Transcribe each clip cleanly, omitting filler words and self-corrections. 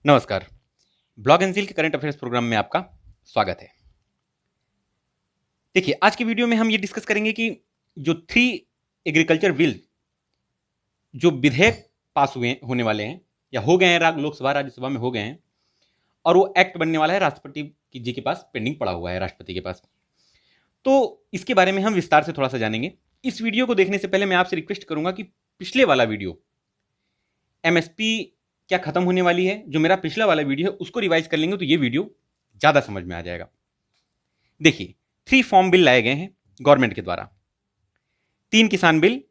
नमस्कार। Blog and के current affairs programme में आपका स्वागत है। देखिए, आज की वीडियो में हम ये डिस्कस करेंगे कि जो 3 एग्रीकल्चर बिल जो विधेयक पास हुए होने वाले हैं या हो गए हैं, लोकसभा राज्यसभा में हो गए हैं और वो एक्ट बनने वाला है, राष्ट्रपति जी के पास पेंडिंग पड़ा हुआ है, राष्ट्रपति के पास। तो इसके बारे में हम विस्तार से थोड़ा सा जानेंगे। इस वीडियो को देखने से पहले मैं आपसे रिक्वेस्ट करूंगा कि पिछले वाला वीडियो एमएसपी क्या खत्म होने वाली है, जो मेरा पिछला वाला वीडियो है उसको रिवाइज कर लेंगे तो ये वीडियो ज्यादा समझ में आ जाएगा। देखिए, 3 फॉर्म बिल लाए गए हैं गवर्नमेंट के द्वारा। 3 किसान बिल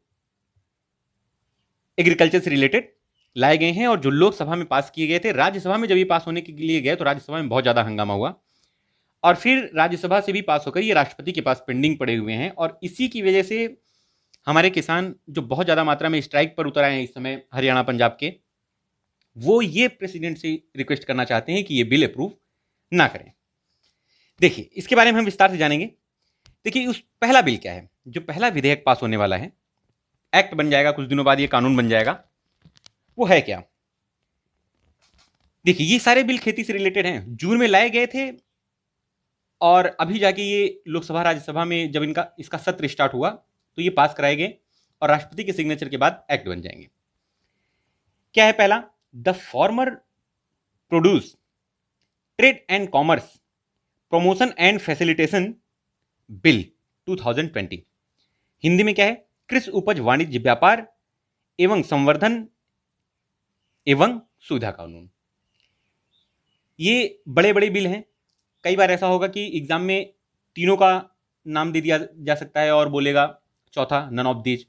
एग्रीकल्चर से रिलेटेड लाए गए हैं और जो लोकसभा में पास किए गए थे, राज्यसभा में जब ये पास होने के लिए गए तो राज्यसभा में बहुत ज्यादा हंगामा हुआ और फिर राज्यसभा से भी पास होकर ये राष्ट्रपति के पास पेंडिंग पड़े हुए हैं। और इसी की वजह से हमारे किसान जो बहुत ज्यादा मात्रा में स्ट्राइक पर उतर आए हैं इस समय हरियाणा पंजाब के, वो ये प्रेसिडेंट से रिक्वेस्ट करना चाहते हैं कि ये बिल अप्रूव ना करें। देखिए, इसके बारे में हम विस्तार से जानेंगे। देखिए, उस पहला बिल क्या है, जो पहला विधेयक पास होने वाला है, एक्ट बन जाएगा कुछ दिनों बाद, ये कानून बन जाएगा, वो है क्या? देखिए, ये सारे बिल खेती से रिलेटेड हैं, जून में लाए गए थे और अभी जाके ये लोकसभा राज्यसभा में जब इसका सत्र स्टार्ट हुआ तो ये पास कराए गए और राष्ट्रपति के सिग्नेचर के बाद एक्ट बन जाएंगे। क्या है पहला? The former produce trade and commerce promotion and facilitation bill 2020। Hindi में क्या है? कृषि उपज वाणिज्य व्यापार एवं संवर्धन एवं सुविधा कानून। ये बड़े बड़े बिल हैं। कई बार ऐसा होगा कि एग्जाम में तीनों का नाम दे दिया जा सकता है और बोलेगा चौथा नन ऑफ दीज।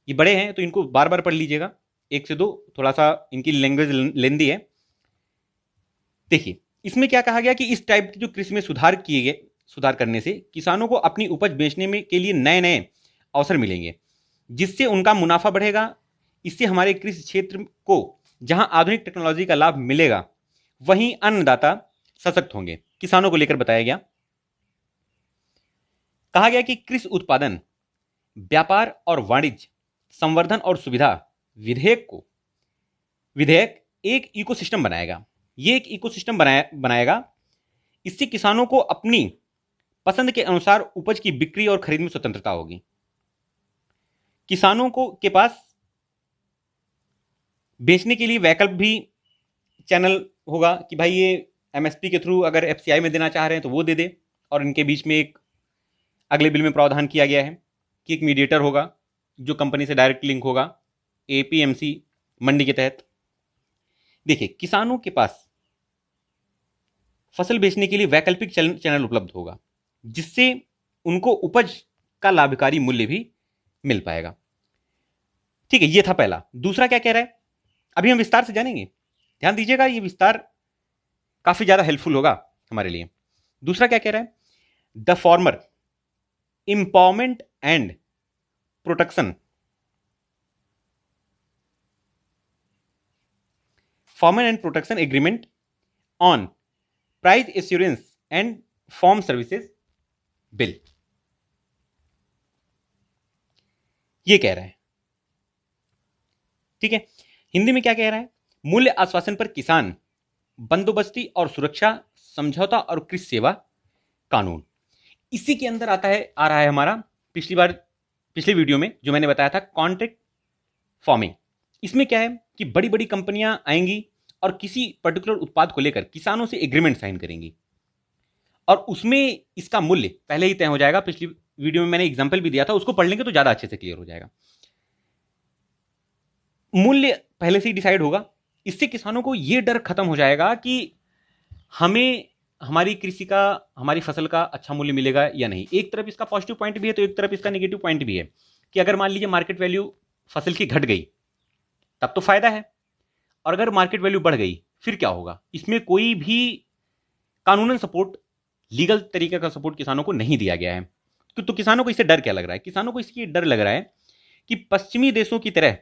ये बड़े हैं तो इनको बार बार पढ़ लीजिएगा, 1 से 2, थोड़ा सा इनकी लैंग्वेज लेंदी है। देखिए, इसमें क्या कहा गया कि इस टाइप के जो कृषि में सुधार करने से किसानों को अपनी उपज बेचने में के लिए नए नए अवसर मिलेंगे, जिससे उनका मुनाफा बढ़ेगा। इससे हमारे कृषि क्षेत्र को जहां आधुनिक टेक्नोलॉजी का लाभ मिलेगा, वहीं अन्नदाता सशक्त होंगे। किसानों को लेकर बताया गया। कहा गया कि कृषि उत्पादन, व्यापार और वाणिज्य संवर्धन और सुविधा विधेयक एक इकोसिस्टम बनाएगा। ये एक इकोसिस्टम बनाएगा। इससे किसानों को अपनी पसंद के अनुसार उपज की बिक्री और खरीद में स्वतंत्रता होगी। किसानों को के पास बेचने के लिए वैकल्प भी चैनल होगा कि भाई ये एमएसपी के थ्रू अगर एफसीआई में देना चाह रहे हैं तो वो दे दे। और इनके बीच में एक अगले बिल में प्रावधान किया गया है कि एक मीडिएटर होगा जो कंपनी से डायरेक्ट लिंक होगा एपीएमसी मंडी के तहत। देखिए, किसानों के पास फसल बेचने के लिए वैकल्पिक चैनल उपलब्ध होगा, जिससे उनको उपज का लाभकारी मूल्य भी मिल पाएगा। ठीक है, ये था पहला। दूसरा क्या कह रहा है, अभी हम विस्तार से जानेंगे। ध्यान दीजिएगा, ये विस्तार काफी ज्यादा हेल्पफुल होगा हमारे लिए। दूसरा क्या कह रहा है? The farmer empowerment and protection agreement on price assurance and farm services bill. ये कह रहा है। ठीक है, हिंदी में क्या कह रहा है? मूल्य आश्वासन पर किसान बंदोबस्ती और सुरक्षा समझौता और कृषि सेवा कानून। इसी के अंदर आ रहा है हमारा पिछले वीडियो में जो मैंने बताया था कॉन्ट्रैक्ट फार्मिंग। इसमें क्या है कि बड़ी बड़ी कंपनियां आएंगी और किसी पर्टिकुलर उत्पाद को लेकर किसानों से एग्रीमेंट साइन करेंगी और उसमें इसका मूल्य पहले ही तय हो जाएगा। पिछली वीडियो में मैंने एग्जाम्पल भी दिया था, उसको पढ़ लेंगे तो ज्यादा अच्छे से क्लियर हो जाएगा। मूल्य पहले से ही डिसाइड होगा। इससे किसानों को यह डर खत्म हो जाएगा कि हमें हमारी कृषि का, हमारी फसल का अच्छा मूल्य मिलेगा या नहीं। एक तरफ इसका पॉजिटिव पॉइंट भी है तो एक तरफ इसका नेगेटिव पॉइंट भी है कि अगर मान लीजिए मार्केट वैल्यू फसल की घट गई तब तो फायदा है, और अगर मार्केट वैल्यू बढ़ गई फिर क्या होगा? इसमें कोई भी कानूनन सपोर्ट, लीगल तरीके का सपोर्ट किसानों को नहीं दिया गया है। तो किसानों को इससे डर क्या लग रहा है? किसानों को इसकी डर लग रहा है कि पश्चिमी देशों की तरह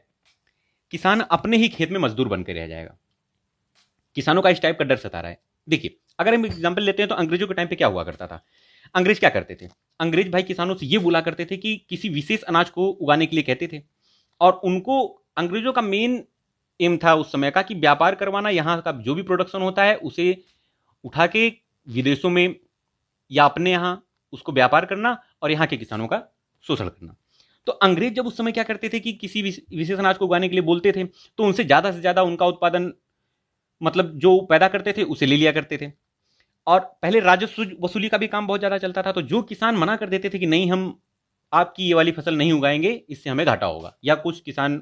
किसान अपने ही खेत में मजदूर बनकर रह जाएगा। किसानों का इस टाइप का डर सता रहा है। देखिए, अगर हम एग्जाम्पल लेते हैं तो अंग्रेजों के टाइम पे क्या हुआ करता था? अंग्रेज क्या करते थे? अंग्रेज भाई किसानों से ये बोला करते थे कि किसी विशेष अनाज को उगाने के लिए कहते थे और उनको अंग्रेजों का मेन एम था उस समय का कि व्यापार करवाना, यहाँ का जो भी प्रोडक्शन होता है उसे उठा के विदेशों में या अपने यहाँ उसको व्यापार करना और यहाँ के किसानों का शोषण करना। तो अंग्रेज जब उस समय क्या करते थे कि किसी विशेष अनाज को उगाने के लिए बोलते थे तो उनसे ज्यादा से ज्यादा उनका उत्पादन मतलब जो पैदा करते थे उसे ले लिया करते थे। और पहले राजस्व वसूली का भी काम बहुत ज्यादा चलता था, तो जो किसान मना कर देते थे कि नहीं हम आपकी ये वाली फसल नहीं उगाएंगे, इससे हमें घाटा होगा, या कुछ किसान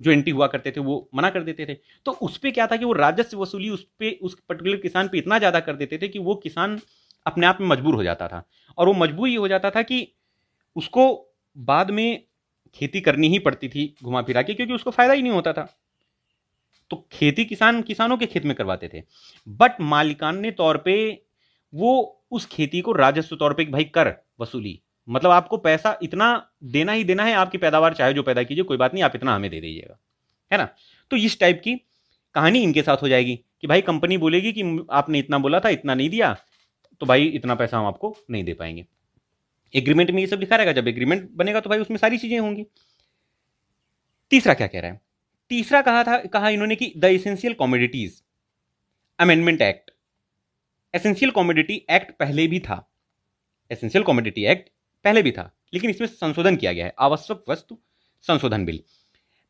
जो एंटी हुआ करते थे वो मना कर देते थे, तो उस पर क्या था कि वो राजस्व वसूली उस पे उस पर्टिकुलर किसान पे इतना ज्यादा कर देते थे कि वो किसान अपने आप में मजबूर हो जाता था। और वो मजबूर ये हो जाता था कि उसको बाद में खेती करनी ही पड़ती थी घुमा फिरा के, क्योंकि उसको फायदा ही नहीं होता था। तो खेती किसानों के खेत में करवाते थे, बट मालिकाने तौर पे वो उस खेती को राजस्व तौर पे भाई कर वसूली, मतलब आपको पैसा इतना देना ही देना है, आपकी पैदावार चाहे जो पैदा कीजिए कोई बात नहीं, आप इतना हमें दे दीजिएगा, है ना। तो इस टाइप की कहानी इनके साथ हो जाएगी कि भाई कंपनी बोलेगी कि आपने इतना बोला था, इतना नहीं दिया, तो भाई इतना पैसा हम आपको नहीं दे पाएंगे। एग्रीमेंट में ये सब लिखा रहेगा, जब एग्रीमेंट बनेगा तो भाई उसमें सारी चीजें होंगी। तीसरा क्या कह रहा है, तीसरा कहा इन्होंने कि the essential commodities amendment act. Essential commodity act पहले भी था, एसेंशियल कमोडिटी एक्ट पहले भी था, लेकिन इसमें संशोधन किया गया है, आवश्यक वस्तु संशोधन बिल।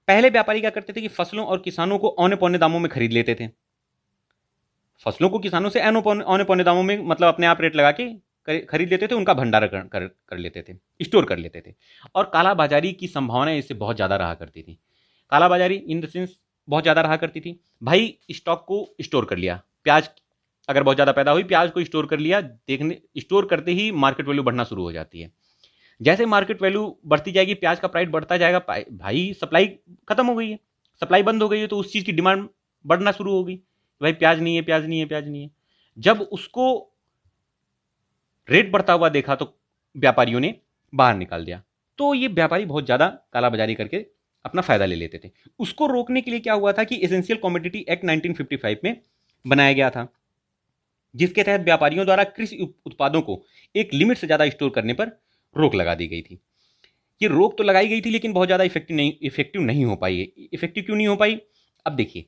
पहले व्यापारी क्या करते थे कि फसलों और किसानों को औने पौने दामों में खरीद लेते थे, फसलों को किसानों से औने पौने दामों में मतलब अपने आप रेट लगा के खरीद लेते थे, उनका भंडारण कर लेते थे, स्टोर कर लेते थे। और कालाबाजारी की संभावनाएं इससे बहुत ज़्यादा रहा करती थी। कालाबाजारी इन द सेंस बहुत ज़्यादा रहा करती थी, भाई स्टॉक को स्टोर कर लिया, प्याज अगर बहुत ज़्यादा पैदा हुई, प्याज को स्टोर कर लिया, देखने स्टोर करते ही मार्केट वैल्यू बढ़ना शुरू हो जाती है। जैसे मार्केट वैल्यू बढ़ती जाएगी, प्याज का प्राइस बढ़ता जाएगा, भाई सप्लाई खत्म हो गई है, सप्लाई बंद हो गई है, तो उस चीज़ की डिमांड बढ़ना शुरू होगी, भाई प्याज नहीं है, प्याज नहीं है, प्याज नहीं है। जब उसको रेट बढ़ता हुआ देखा तो व्यापारियों ने बाहर निकाल दिया, तो ये व्यापारी बहुत ज़्यादा कालाबाजारी करके अपना फायदा ले लेते थे। उसको रोकने के लिए क्या हुआ था कि एसेंशियल कमोडिटी एक्ट 1955 में बनाया गया था, जिसके तहत व्यापारियों द्वारा कृषि उत्पादों को एक लिमिट से ज्यादा स्टोर करने पर रोक लगा दी गई थी। ये रोक तो लगाई गई थी लेकिन बहुत ज्यादा इफेक्टिव नहीं हो पाई है। इफेक्टिव क्यों नहीं हो पाई, अब देखिए,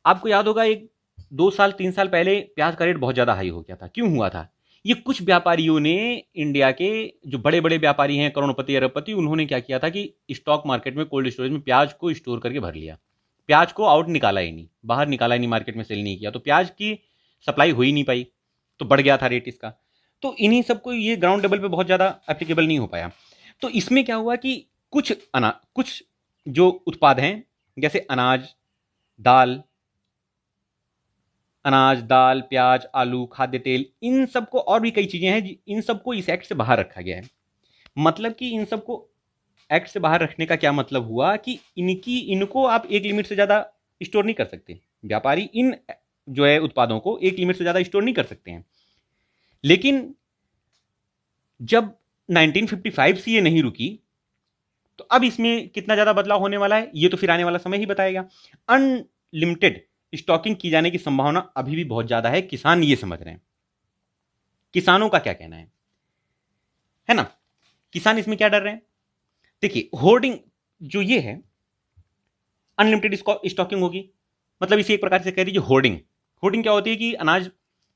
आपको याद होगा एक 2 साल 3 साल पहले प्याज का रेट बहुत ज्यादा हाई हो गया था। क्यों हुआ था, ये कुछ व्यापारियों ने, इंडिया के जो बड़े बड़े व्यापारी हैं, करोड़पति अरबपति, उन्होंने क्या किया था कि स्टॉक मार्केट में कोल्ड स्टोरेज में प्याज को स्टोर करके भर लिया, प्याज को आउट निकाला ही नहीं, बाहर निकाला ही नहीं, मार्केट में सेल नहीं किया, तो प्याज की सप्लाई हो ही नहीं पाई, तो बढ़ गया था रेट इसका। तो इन्हीं सबको ये ग्राउंड लेवल पे बहुत ज़्यादा एप्लीकेबल नहीं हो पाया। तो इसमें क्या हुआ कि कुछ जो उत्पाद हैं, जैसे अनाज, दाल, प्याज, आलू, खाद्य तेल, इन सबको, और भी कई चीज़ें हैं, इन सबको इस एक्ट से बाहर रखा गया है। मतलब कि इन सबको एक्ट से बाहर रखने का क्या मतलब हुआ कि इनको आप एक लिमिट से ज़्यादा स्टोर नहीं कर सकते, व्यापारी इन जो है उत्पादों को एक लिमिट से ज़्यादा स्टोर नहीं कर सकते हैं। लेकिन जब 1955 से ये नहीं रुकी, तो अब इसमें कितना ज़्यादा बदलाव होने वाला है ये तो फिर आने वाला समय ही बताएगा। अनलिमिटेड स्टॉकिंग की जाने की संभावना अभी भी बहुत ज़्यादा है, किसान ये समझ रहे हैं। किसानों का क्या कहना है ना, किसान इसमें क्या डर रहे हैं, देखिए होर्डिंग जो ये है, अनलिमिटेड स्टॉकिंग होगी, मतलब इसे एक प्रकार से कह दीजिए होर्डिंग। होर्डिंग क्या होती है कि अनाज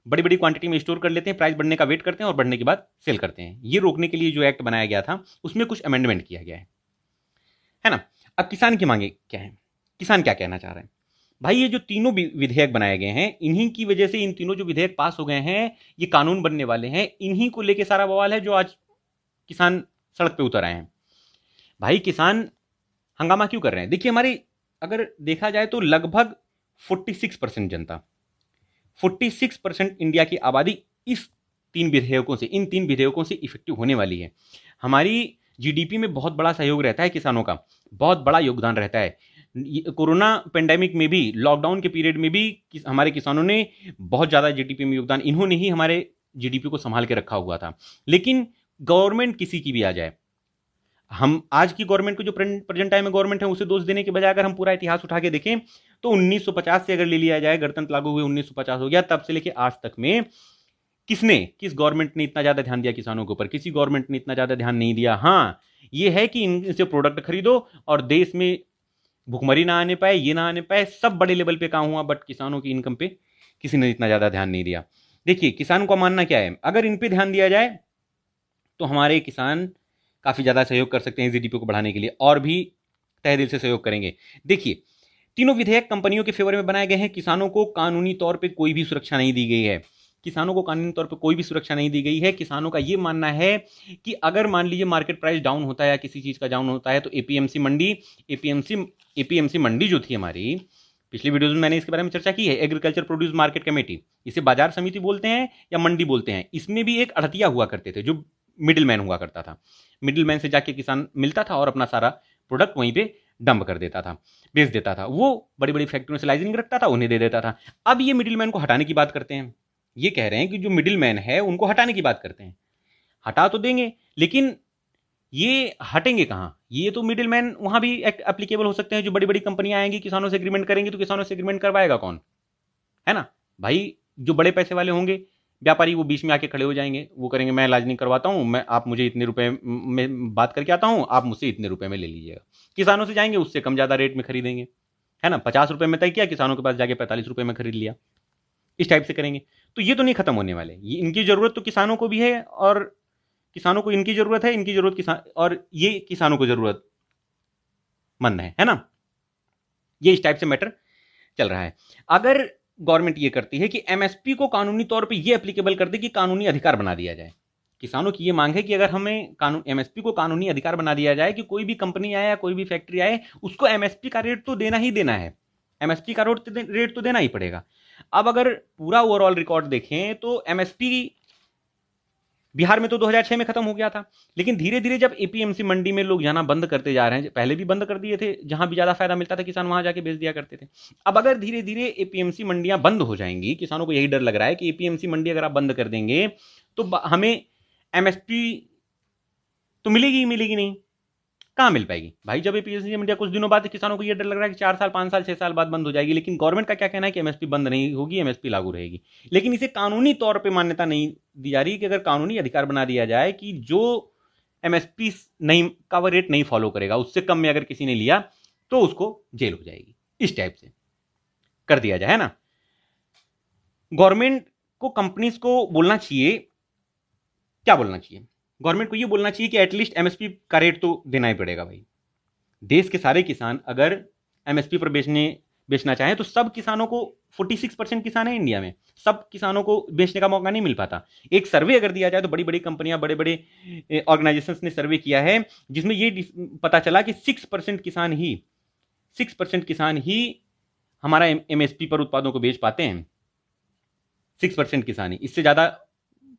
बड़ी बड़ी क्वांटिटी में स्टोर कर लेते हैं, प्राइस बढ़ने का वेट करते हैं और बढ़ने के बाद सेल करते हैं। ये रोकने के लिए जो एक्ट बनाया गया था उसमें कुछ अमेंडमेंट किया गया है ना। अब किसान की मांगे क्या है, किसान क्या कहना चाह रहे हैं, भाई ये जो तीनों विधेयक बनाए गए हैं, इन्हीं की वजह से, इन तीनों जो विधेयक पास हो गए हैं, ये कानून बनने वाले हैं, इन्हीं को लेके सारा बवाल है जो आज किसान सड़क पे उतर आए हैं। भाई किसान हंगामा क्यों कर रहे हैं, देखिए हमारी अगर देखा जाए तो लगभग 46% जनता, 46% इंडिया की आबादी इन तीन विधेयकों से इफेक्टिव होने वाली है। हमारी जीडीपी में बहुत बड़ा सहयोग रहता है, किसानों का बहुत बड़ा योगदान रहता है। कोरोना पेंडेमिक में भी, लॉकडाउन के पीरियड में भी हमारे किसानों ने बहुत ज़्यादा जीडीपी में योगदान, इन्होंने ही हमारे जीडीपी को संभाल के रखा हुआ था। लेकिन गवर्नमेंट किसी की भी आ जाए, हम आज की गवर्नमेंट को, जो प्रेजेंट टाइम में गवर्नमेंट है, उसे दोष देने के बजाय अगर हम पूरा इतिहास उठा के देखें तो 1950 से अगर ले लिया जाए, गणतंत्र लागू हुए 1950 हो गया, तब से लेके आज तक में किस गवर्नमेंट ने इतना ज्यादा ध्यान दिया किसानों के ऊपर, किसी गवर्नमेंट ने इतना ज्यादा ध्यान नहीं दिया। हाँ, ये है कि इनसे प्रोडक्ट खरीदो और देश में भुखमरी ना आने पाए, ये ना आने पाए, सब बड़े लेवल पे काम हुआ, बट किसानों की इनकम पे किसी ने इतना ज़्यादा ध्यान नहीं दिया। देखिए किसान को मानना क्या है, अगर इन पे ध्यान दिया जाए तो हमारे किसान काफ़ी ज़्यादा सहयोग कर सकते हैं जीडीपी को बढ़ाने के लिए, और भी तहे दिल से सहयोग करेंगे। देखिए तीनों विधेयक कंपनियों के फेवर में बनाए गए हैं, किसानों को कानूनी तौर पे कोई भी सुरक्षा नहीं दी गई है, किसानों को कानूनी तौर पे कोई भी सुरक्षा नहीं दी गई है। किसानों का ये मानना है कि अगर मान लीजिए मार्केट प्राइस डाउन होता है या किसी चीज़ का डाउन होता है तो एपीएमसी मंडी, एपीएमसी मंडी जो थी हमारी, पिछली वीडियोज में मैंने इसके बारे में चर्चा की है, एग्रीकल्चर प्रोड्यूस मार्केट कमेटी, इसे बाजार समिति बोलते हैं या मंडी बोलते हैं, इसमें भी एक अड़तिया हुआ करते थे जो मिडिल मैन हुआ करता था। मिडिल मैन से जाके किसान मिलता था और अपना सारा प्रोडक्ट वहीं पे डंप कर देता था, बेच देता था, वो बड़ी बड़ी फैक्ट्रियों से लाइसेंसिंग रखता था, उन्हें दे देता था। अब ये मिडिल मैन को हटाने की बात करते हैं, ये कह रहे हैं कि जो मिडिल मैन है उनको हटाने की बात करते हैं। हटा तो देंगे लेकिन ये हटेंगे कहाँ, ये तो मिडिल मैन वहां भी एप्लीकेबल हो सकते हैं। जो बड़ी बड़ी कंपनियां आएंगी किसानों से एग्रीमेंट करेंगी तो किसानों से एग्रीमेंट करवाएगा कौन, है ना भाई? जो बड़े पैसे वाले होंगे व्यापारी, वो बीच में आके खड़े हो जाएंगे, वो करेंगे मैं इलाज नहीं करवाता हूं, मैं आप मुझे इतने रुपए में बात करके आता हूं, आप मुझसे इतने रुपए में ले लीजिएगा। किसानों से जाएंगे उससे कम ज्यादा रेट में खरीदेंगे, है ना, 50 रुपए में तय किया, किसानों के पास जाके 45 रुपए में खरीद लिया, इस टाइप से करेंगे। तो ये तो नहीं खत्म होने वाले, ये इनकी जरूरत तो किसानों को भी है और किसानों को इनकी जरूरत है, इनकी जरूरत किसान और ये किसानों को जरूरत मंद है ना। ये इस टाइप से मैटर चल रहा है। अगर गवर्नमेंट ये करती है कि एमएसपी को कानूनी तौर पे ये एप्लीकेबल कर दे कि कानूनी अधिकार बना दिया जाए, किसानों की ये मांग है कि अगर हमें कानून एमएसपी को कानूनी अधिकार बना दिया जाए कि कोई भी कंपनी आए या कोई भी फैक्ट्री आए उसको एमएसपी का रेट तो देना ही देना है, एमएसपी का रेट तो देना ही पड़ेगा। अब अगर पूरा ओवरऑल रिकॉर्ड देखें तो एमएसपी बिहार में तो 2006 में खत्म हो गया था, लेकिन धीरे धीरे जब एपीएमसी मंडी में लोग जाना बंद करते जा रहे हैं, पहले भी बंद कर दिए थे, जहां भी ज्यादा फायदा मिलता था किसान वहां जाके बेच दिया करते थे। अब अगर धीरे धीरे एपीएमसी मंडियां बंद हो जाएंगी, किसानों को यही डर लग रहा है कि एपीएमसी मंडी अगर आप बंद कर देंगे तो हमें एमएसपी तो मिलेगी ही मिलेगी नहीं, कहाँ मिल पाएगी भाई? जब एपीएमसी मंडिया कुछ दिनों बाद किसानों को ये डर लग रहा है कि 4 साल 5 साल 6 साल बाद बंद हो जाएगी, लेकिन गवर्नमेंट का क्या कहना है कि एमएसपी बंद नहीं होगी, एमएसपी लागू रहेगी। लेकिन इसे कानूनी तौर पे मान्यता नहीं दी जा रही कि अगर कानूनी अधिकार बना दिया जाए कि जो एमएसपी नहीं का वो रेट नहीं फॉलो करेगा, उससे कम में अगर किसी ने लिया तो उसको जेल हो जाएगी, इस टाइप से कर दिया जाए, है ना। गवर्नमेंट को कंपनीज को बोलना चाहिए, क्या बोलना चाहिए, गवर्नमेंट को ये बोलना चाहिए कि एटलीस्ट एमएसपी का रेट तो देना ही पड़ेगा भाई। देश के सारे किसान अगर एमएसपी पर बेचना चाहें तो सब किसानों को, 46% किसान है इंडिया में, सब किसानों को बेचने का मौका नहीं मिल पाता। एक सर्वे अगर दिया जाए तो बड़ी बड़ी कंपनियां, बड़े बड़े ऑर्गेनाइजेशंस ने सर्वे किया है जिसमें ये पता चला कि 6% किसान ही हमारा एमएसपी पर उत्पादों को बेच पाते हैं। 6% किसान ही, इससे ज्यादा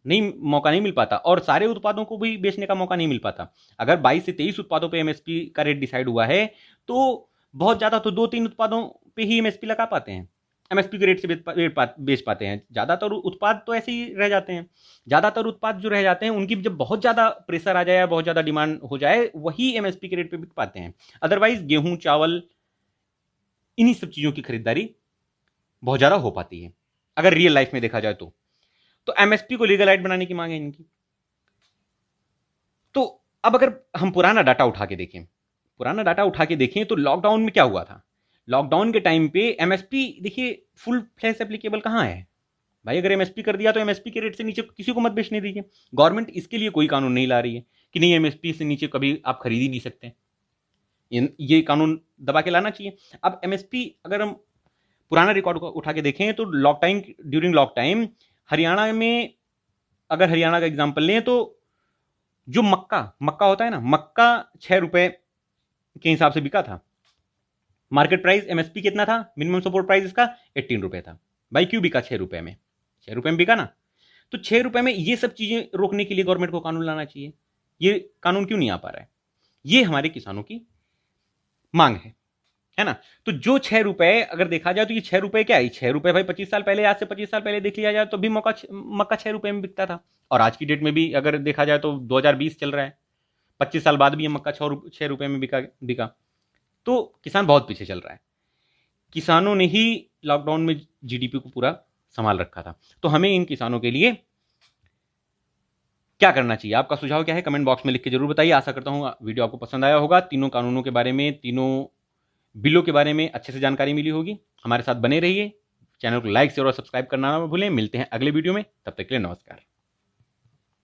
नहीं, मौका नहीं मिल पाता, और सारे उत्पादों को भी बेचने का मौका नहीं मिल पाता। अगर 22 से 23 उत्पादों पे एमएसपी का रेट डिसाइड हुआ है तो बहुत ज्यादा तो 2-3 उत्पादों पे ही एमएसपी लगा पाते हैं, एमएसपी के रेट से बेच पाते हैं। ज्यादातर उत्पाद तो ऐसे ही रह जाते हैं, ज्यादातर उत्पाद जो रह जाते हैं उनकी जब बहुत ज्यादा प्रेशर आ जाए या बहुत ज्यादा डिमांड हो जाए वही एमएसपी के रेट पे बिक पाते हैं। अदरवाइज गेहूं, चावल, इन्हीं सब चीजों की खरीदारी बहुत ज्यादा हो पाती है अगर रियल लाइफ में देखा जाए तो एमएसपी को लीगल राइट बनाने की मांग है इनकी। तो अब अगर हम पुराना डाटा उठा के देखें तो लॉकडाउन में क्या हुआ था? लॉकडाउन के टाइम पे एमएसपी देखिए फुल फ्लैश एप्लीकेबल कहां है भाई? अगर एमएसपी कर दिया तो एमएसपी के रेट से नीचे किसी को मत बेचने दीजिए। गवर्नमेंट इसके लिए कोई कानून नहीं ला रही है कि नहीं एमएसपी से नीचे कभी आप खरीद ही नहीं सकते, ये कानून दबा के लाना चाहिए। अब एमएसपी अगर हम पुराना रिकॉर्ड को उठा के देखें तो ड्यूरिंग लॉक टाइम हरियाणा में, अगर हरियाणा का एग्जांपल लें तो जो मक्का होता है ना, मक्का 6 रुपए के हिसाब से बिका था। मार्केट प्राइस एमएसपी कितना था? मिनिमम सपोर्ट प्राइस इसका 18 रुपए था भाई। क्यों बिका 6 रुपए में? 6 रुपए में बिका ना, तो 6 रुपए में ये सब चीजें रोकने के लिए गवर्नमेंट को कानून लाना चाहिए। ये कानून क्यों नहीं आ पा रहा है? ये हमारे किसानों की मांग है ना। तो जो 6 रुपए अगर देखा जाए तो ये 6 रुपए क्या है? 6 रुपए भाई 25 साल पहले, आज से 25 साल पहले देख लिया जाए तो भी मक्का 6 रुपए में बिकता था, और आज की डेट में भी अगर देखा जाए तो 2020 चल रहा है, 25 साल बाद भी ये मक्का 6 रुपए में बिका। तो किसान बहुत पीछे चल रहा है। किसानों ने ही लॉकडाउन में जीडीपी को पूरा संभाल रखा था। तो हमें इन किसानों के लिए क्या करना चाहिए? आपका सुझाव क्या है? कमेंट बॉक्स में लिख के जरूर बताइए। आशा करता हूं वीडियो आपको पसंद आया होगा। तीनों कानूनों के बारे में, तीनों बिलों के बारे में अच्छे से जानकारी मिली होगी। हमारे साथ बने रहिए, चैनल को लाइक शेयर और सब्सक्राइब करना ना भूलें। मिलते हैं अगले वीडियो में, तब तक के लिए नमस्कार।